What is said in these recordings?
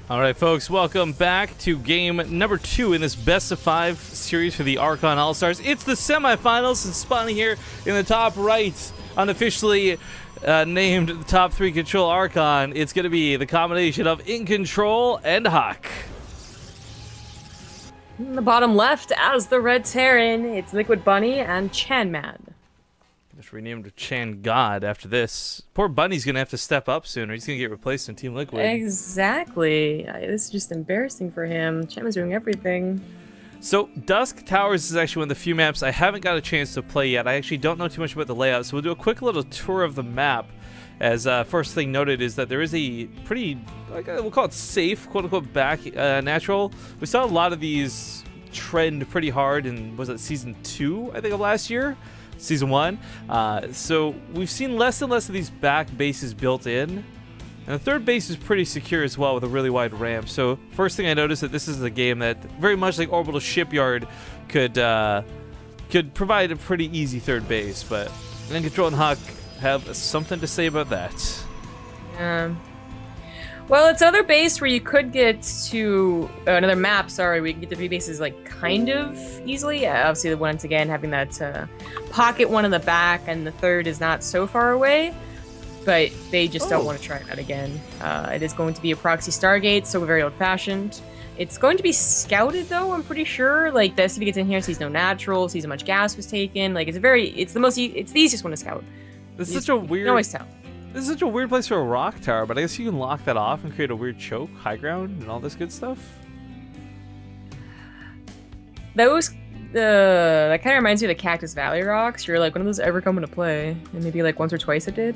All right, folks, welcome back to game number 2 in this best of 5 series for the Archon All-Stars. It's the semifinals, and spawning here in the top right, unofficially named the top 3 control Archon. It's going to be the combination of Incontrol and Hawk. In the bottom left, as the Red Terran, it's Liquid Bunny and Chanman. Just renamed to Chan God after this. Poor Bunny's gonna have to step up soon, or he's gonna get replaced in Team Liquid. Exactly. This is just embarrassing for him. Chanman's doing everything. So Dusk Towers is actually one of the few maps I haven't got a chance to play yet. I actually don't know too much about the layout, so we'll do a quick little tour of the map. As first thing noted is that there is a pretty, we'll call it safe, quote-unquote, back natural. We saw a lot of these trend pretty hard in, was it Season 2, I think, of last year? Season 1. So we've seen less and less of these back bases built in. And the third base is pretty secure as well with a really wide ramp. So first thing I noticed that this is a game that, very much like Orbital Shipyard, could provide a pretty easy third base. But Incontrol and Hawk have something to say about that. Yeah. Well, it's another base where you could get to another map. Sorry, we can get to 3 bases like kind of easily. Obviously, once again having that pocket one in the back, and the third is not so far away. But they just don't want to try that again. It is going to be a proxy Stargate, so very old-fashioned. It's going to be scouted though. I'm pretty sure. Like the SCV gets in here, sees no natural, sees how much gas was taken. Like it's the easiest one to scout. This is such a weird. You can always tell. This is such a weird place for a rock tower, but I guess you can lock that off and create a weird choke, high ground, and all this good stuff. Those, that kind of reminds me of the Cactus Valley rocks. You're like, when did those ever come into play? And maybe like once or twice it did.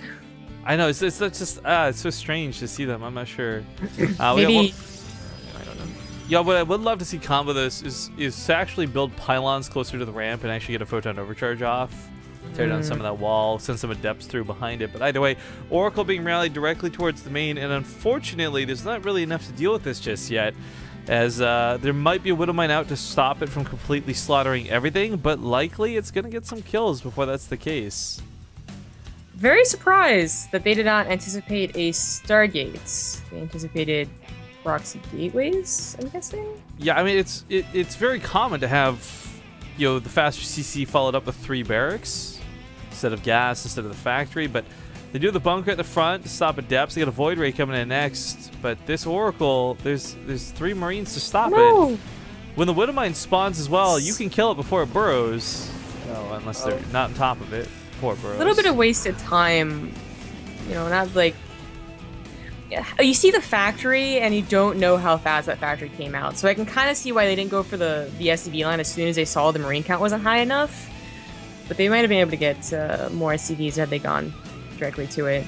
I know, it's just it's so strange to see them. I'm not sure. Maybe. I don't know. Yeah, what I would love to see combo this is to actually build pylons closer to the ramp and actually get a photon overcharge off. Tear down some of that wall, send some adepts through behind it. But either way, Oracle being rallied directly towards the main, and unfortunately, there's not really enough to deal with this just yet, as there might be a Widow Mine out to stop it from completely slaughtering everything, but likely it's going to get some kills before that's the case. Very surprised that they did not anticipate a Stargate. They anticipated proxy gateways, I'm guessing? Yeah, I mean, it's very common to have, you know, the faster CC followed up with 3 barracks instead of gas, instead of the factory, but they do the bunker at the front to stop adepts. They got a Void Ray coming in next, but this Oracle, there's 3 Marines to stop it. When the Widow Mine spawns as well, you can kill it before it burrows. Oh, unless they're not on top of it before it burrows. A little bit of wasted time, you know, not like... Yeah. You see the factory, and you don't know how fast that factory came out, so I can kind of see why they didn't go for the SCV line as soon as they saw the Marine count wasn't high enough. But they might have been able to get more SCVs had they gone directly to it.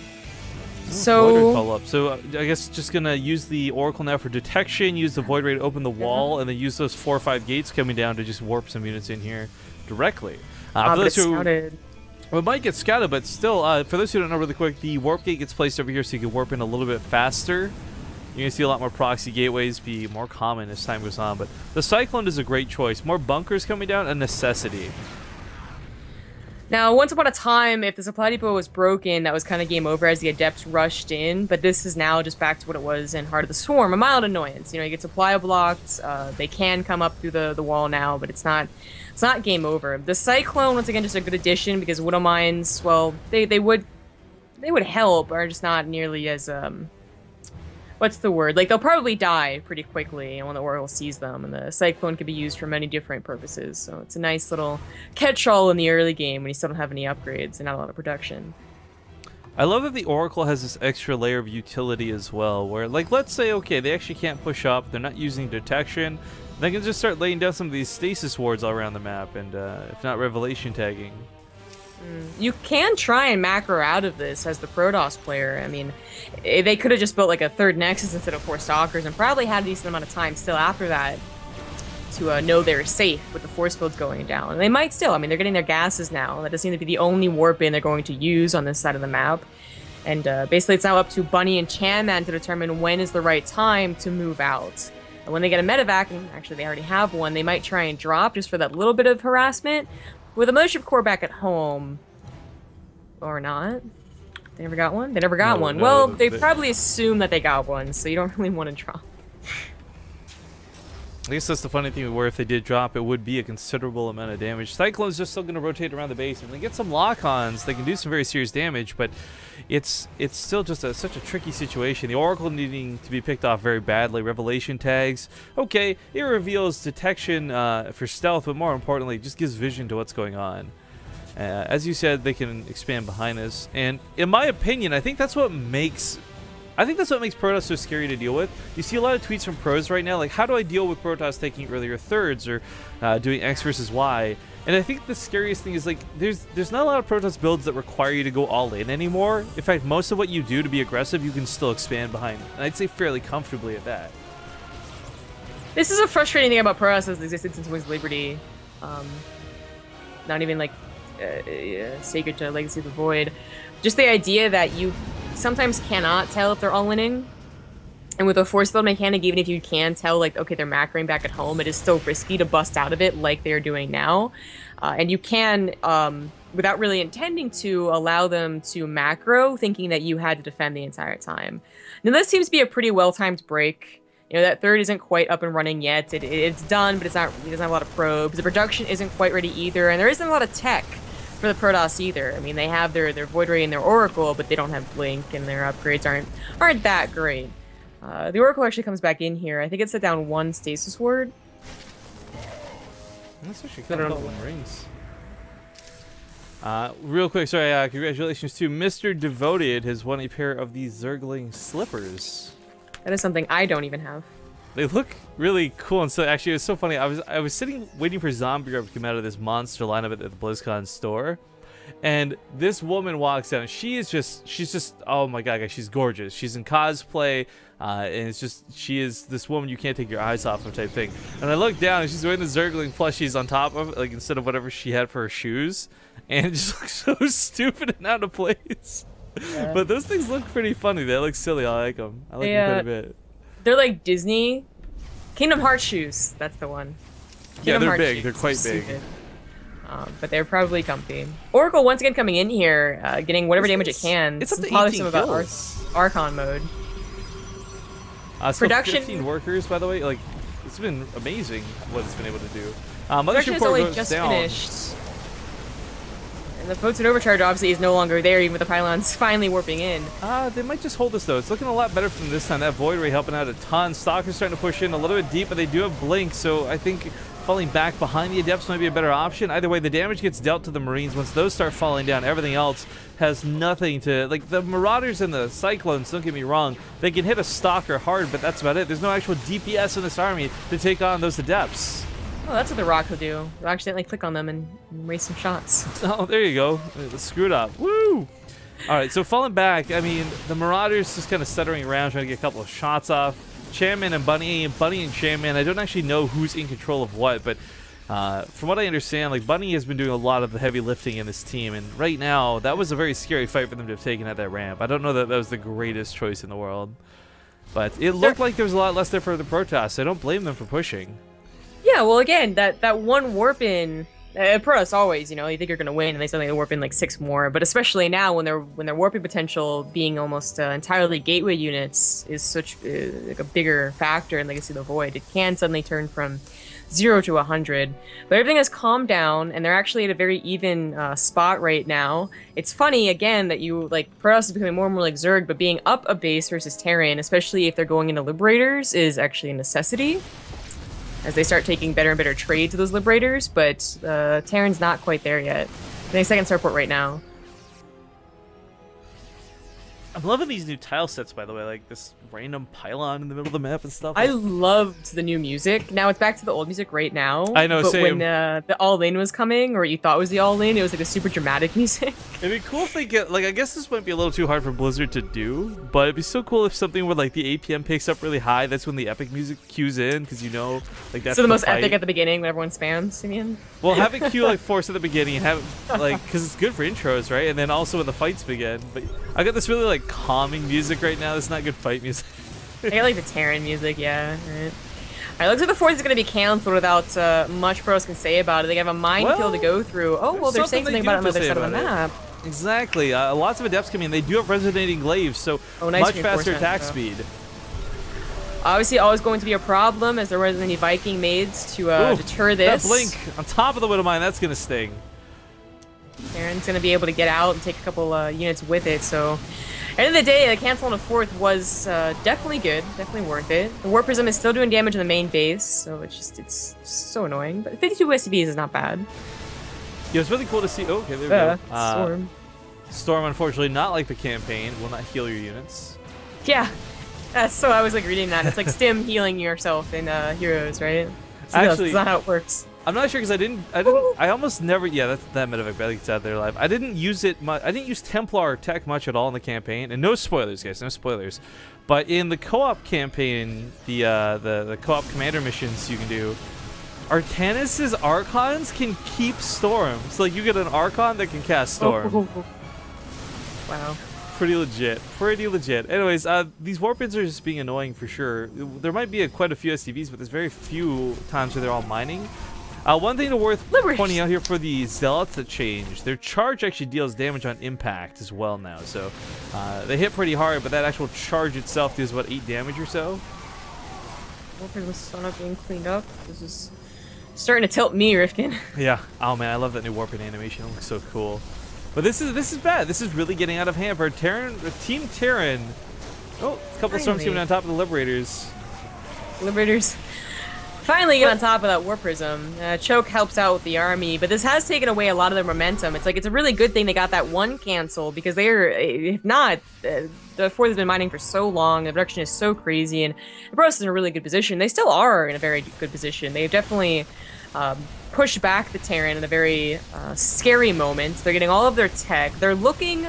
So I guess just gonna use the Oracle now for detection, use the Void Ray to open the wall, and then use those 4 or 5 gates coming down to just warp some units in here directly. For those who, well, it might get scouted, but still, for those who don't know really quick, the warp gate gets placed over here so you can warp in a little bit faster. You're gonna see a lot more proxy gateways be more common as time goes on, but the Cyclone is a great choice. More bunkers coming down, a necessity. Now, once upon a time, if the supply depot was broken, that was kind of game over as the adepts rushed in, but this is now just back to what it was in Heart of the Swarm, a mild annoyance. You know, you get supply blocked, they can come up through the wall now, but it's not game over. The Cyclone, once again, just a good addition because Widow Mines, well, they would help, or just not nearly as, what's the word? Like, they'll probably die pretty quickly when the Oracle sees them, and the Cyclone can be used for many different purposes, so it's a nice little catch-all in the early game when you still don't have any upgrades and not a lot of production. I love that the Oracle has this extra layer of utility as well, where, like, let's say, okay, they actually can't push up, they're not using detection, they can just start laying down some of these stasis wards all around the map, and if not, revelation tagging. You can try and macro out of this as the Protoss player. I mean, they could have just built like a 3rd Nexus instead of 4 Stalkers and probably had a decent amount of time still after that to know they're safe with the force fields going down. And they might still. I mean, they're getting their gases now. That does seem to be the only warp in they're going to use on this side of the map. And basically it's now up to Bunny and Chanman to determine when is the right time to move out. And when they get a medevac, and actually they already have one, they might try and drop just for that little bit of harassment. With a Mothership Core back at home, or not. They never got one? They never got one. No, well, they probably assume that they got one, so you don't really want to drop. I guess that's the funny thing, where if they did drop, it would be a considerable amount of damage. Cyclone's just still going to rotate around the base, and they get some lock-ons. They can do some very serious damage, but it's still just such a tricky situation. The Oracle needing to be picked off very badly. Revelation tags. Okay, it reveals detection for stealth, but more importantly, it just gives vision to what's going on. As you said, they can expand behind us, and in my opinion, I think that's what makes Protoss so scary to deal with. You see a lot of tweets from pros right now, like, how do I deal with Protoss taking earlier thirds or doing X versus Y? And I think the scariest thing is, like, there's not a lot of Protoss builds that require you to go all in anymore. In fact, most of what you do to be aggressive, you can still expand behind. And I'd say fairly comfortably at that. This is a frustrating thing about Protoss' existence since Wings of Liberty. Not even, like, sacred to Legacy of the Void. Just the idea that you sometimes cannot tell if they're all-inning. And with a force field mechanic, even if you can tell, like, okay, they're macroing back at home, it is still risky to bust out of it like they're doing now. And you can, without really intending to, allow them to macro, thinking that you had to defend the entire time. Now, this seems to be a pretty well-timed break. You know, that third isn't quite up and running yet. It's done, but it doesn't have a lot of probes. The production isn't quite ready either, and there isn't a lot of tech for the Protoss either. I mean, they have their Void Ray and their Oracle, but they don't have Blink, and their upgrades aren't that great. The Oracle actually comes back in here. I think it's set down one Stasis Ward. That's actually kind of cool rings. Real quick, sorry, congratulations to Mr. Devoted, has won a pair of these Zergling slippers. That is something I don't even have. They look really cool, and so actually it was so funny. I was sitting waiting for Zombie to come out of this monster lineup at the BlizzCon store, and this woman walks down. She's just oh my god, guys, she's gorgeous. She's in cosplay, and it's just, she is this woman you can't take your eyes off of type thing. And I look down, and she's wearing the Zergling plushies on top of it, like instead of whatever she had for her shoes, and it just looks so stupid and out of place. Yeah. But those things look pretty funny. They look silly. I like them. I like them quite a bit. They're like Disney Kingdom Hearts shoes. That's the one. Yeah, they're big. They're quite big. But they're probably comfy. Oracle once again coming in here, getting whatever damage it can. It's up to 18 some about Archon mode. So production 15 workers, by the way. Like, it's been amazing what it's been able to do. Production is only just finished. And the Potent Overcharge obviously is no longer there, even with the pylons finally warping in. They might just hold us, though. It's looking a lot better from this time. That Void Ray helping out a ton. Stalker's starting to push in a little bit deep, but they do have Blink, so I think falling back behind the Adepts might be a better option. Either way, the damage gets dealt to the Marines. Once those start falling down, everything else has nothing to... Like, the Marauders and the Cyclones, don't get me wrong, they can hit a Stalker hard, but that's about it. There's no actual DPS in this army to take on those Adepts. Oh, that's what the Rock will do. They'll accidentally click on them and waste some shots. Oh, there you go. Screwed up. Woo! Alright, so falling back, I mean, the Marauders just kind of stuttering around, trying to get a couple of shots off. Chanman and Bunny and Chanman, I don't actually know who's in control of what, but from what I understand, like, Bunny has been doing a lot of the heavy lifting in this team, and right now, that was a very scary fight for them to have taken at that ramp. I don't know that that was the greatest choice in the world, but it looked like there was a lot less there for the Protoss, so I don't blame them for pushing. Yeah, well, again, that one warp in, Protoss always, you know, you think you're gonna win, and they suddenly warp in like 6 more. But especially now, when their warping potential being almost entirely gateway units is such like a bigger factor in Legacy of the Void, it can suddenly turn from 0 to 100. But everything has calmed down, and they're actually at a very even spot right now. It's funny again that Protoss is becoming more and more like Zerg, but being up a base versus Terran, especially if they're going into Liberators, is actually a necessity, as they start taking better and better trade to those Liberators, but Terran's not quite there yet. Getting second starport right now. I'm loving these new tile sets, by the way, like this random pylon in the middle of the map and stuff. I loved the new music. Now it's back to the old music right now. I know, but same. When the all-in was coming, or you thought it was the all-in, it was like a super dramatic music. It'd be cool if they get, like, I guess this might be a little too hard for Blizzard to do, but it'd be so cool if something where, like, the APM picks up really high, that's when the epic music cues in, because, you know, like, that's so the most epic at the beginning when everyone spams, you mean? Well, have it cue, like, force at the beginning, and have it, like, because it's good for intros, right? And then also when the fights begin. But I got this really, like, calming music right now. That's not good fight music. I got, like, the Terran music, yeah. Alright, looks like the fourth is going to be canceled without much Pros can say about it. They have a minefield to go through. Oh, well, they're saying something about it on the other side of the map. Exactly. Lots of Adepts coming in. They do have resonating glaives, so much faster attack speed. Obviously, always going to be a problem as there wasn't any Viking maids to deter this. That blink on top of the Widowmine, that's going to sting. Terran's going to be able to get out and take a couple units with it, so... At the end of the day, the cancel on a 4th was definitely good, definitely worth it. The War Prism is still doing damage in the main base, so it's so annoying. But 52 SCVs is not bad. Yeah, it's really cool to see... Oh, okay, there we go. Storm. Storm, unfortunately, not like the campaign, will not heal your units. Yeah. So I was like reading that. It's like stim healing yourself in Heroes, right? So Actually, that's not how it works. I'm not sure because I almost never. Yeah, that's that Medivac barely gets out there live. I didn't use it much. I didn't use Templar tech much at all in the campaign, and no spoilers, guys, no spoilers. But in the co-op campaign, the co-op commander missions you can do, Artanis's Archons can keep Storm. So like you get an Archon that can cast Storm. Wow. Pretty legit. Pretty legit. Anyways, these warpins are just being annoying for sure. There might be quite a few SCVs, but there's very few times where they're all mining. One thing worth pointing out here for the Zealots that changed, their charge actually deals damage on impact as well now. So they hit pretty hard, but that actual charge itself deals, what, 8 damage or so? Warpin was still not being cleaned up. This is starting to tilt me, Rifkin. Yeah. Oh man, I love that new warpin animation. It looks so cool. But this is bad. This is really getting out of hand for Team Terran. Oh, a couple of storms coming on top of the Liberators. Liberators finally get on top of that War Prism. Choke helps out with the army, but this has taken away a lot of their momentum. It's like it's a really good thing they got that one cancel because they're, if not, the 4th has been mining for so long. The production is so crazy, and the Protoss is in a really good position. They still are in a very good position. They've definitely pushed back the Terran in a very scary moment. They're getting all of their tech. They're looking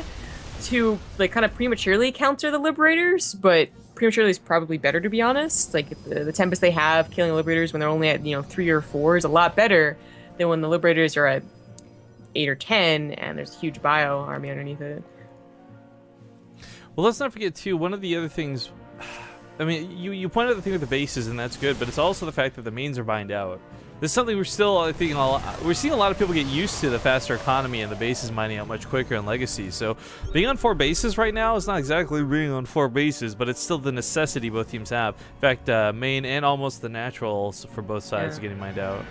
to like kind of prematurely counter the Liberators, but prematurely is probably better, to be honest. Like the Tempest they have killing the Liberators when they're only at 3 or 4 is a lot better than when the Liberators are at 8 or 10 and there's a huge bio army underneath it. Well, let's not forget too, one of the other things, I mean, you pointed out the thing with the bases, and that's good, but it's also the fact that the mains are mined out. This is something we're still, I think, we're seeing a lot of people get used to the faster economy and the bases mining out much quicker in Legacy. So being on 4 bases right now is not exactly being on 4 bases, but it's still the necessity both teams have. In fact, main and almost the naturals for both sides getting mined out.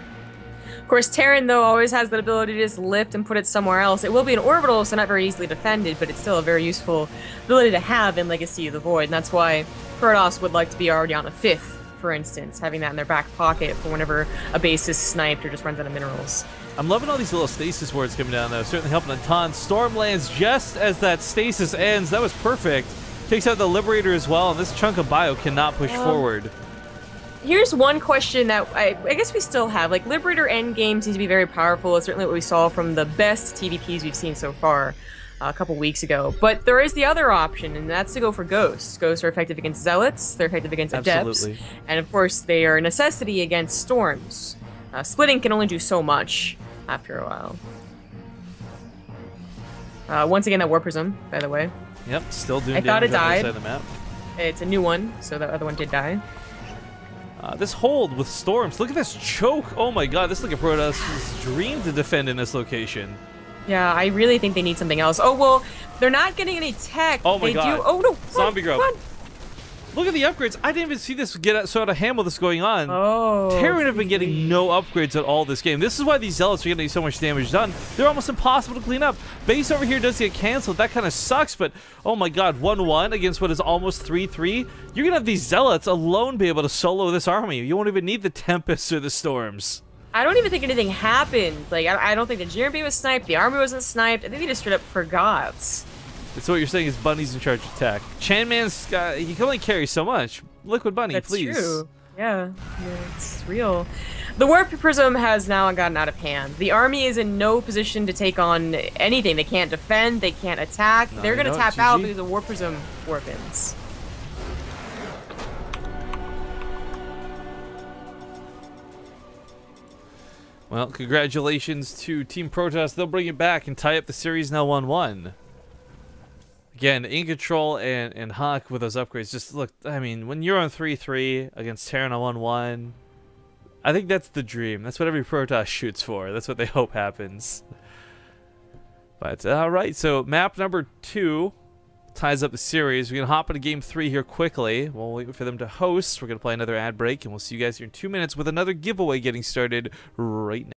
Of course, Terran, though, always has the ability to just lift and put it somewhere else. It will be an orbital, so not very easily defended, but it's still a very useful ability to have in Legacy of the Void, and that's why Protoss would like to be already on a 5th. For instance, having that in their back pocket for whenever a base is sniped or just runs out of minerals. I'm loving all these little stasis wards coming down, though. Certainly helping a ton. Storm lands just as that stasis ends. That was perfect. Takes out the Liberator as well, and this chunk of bio cannot push forward. Here's one question that I guess we still have. Like, Liberator endgame seems to be very powerful. It's certainly what we saw from the best TvPs we've seen so far. A couple weeks ago, but there is the other option, and that's to go for Ghosts. Ghosts are effective against Zealots, they're effective against Adepts, and of course they are a necessity against Storms. Splitting can only do so much after a while. Once again, that War Prism, by the way. Yep, still doing damage I thought it died. on the map. It's a new one, so that other one did die. This hold with Storms, look at this choke. Oh my god, this is like a Protoss' dream to defend in this location. Yeah, I really think they need something else. Oh, well, they're not getting any tech. Oh my god. Oh, no. Zombie growth. Look at the upgrades. I didn't even see this get so out of hand with this going on. Oh. Terran have been getting no upgrades at all this game. This is why these Zealots are getting so much damage done. They're almost impossible to clean up. Base over here does get canceled. That kind of sucks, but oh my god, 1-1 against what is almost 3-3. You're going to have these Zealots alone be able to solo this army. You won't even need the Tempests or the Storms. I don't even think anything happened. Like, I don't think the GRB was sniped, the army wasn't sniped. I think they just straight up forgot. So what you're saying is Bunny's in charge of attack. Chanman's he can only carry so much. Liquid Bunny, please. That's true. Yeah, it's real. The Warp Prism has now gotten out of hand. The army is in no position to take on anything. They can't defend, they can't attack. No, they're going to tap out because of Warp Prism weapons. Well, congratulations to Team Protoss. They'll bring it back and tie up the series now 1-1. Again, Incontrol and Hawk with those upgrades. Just look, I mean, when you're on 3-3 against Terran on 1-1, I think that's the dream. That's what every Protoss shoots for. That's what they hope happens. But, alright, so map number 2. ties up the series. We're going to hop into game 3 here quickly. We'll wait for them to host. We're going to play another ad break, and we'll see you guys here in 2 minutes with another giveaway getting started right now.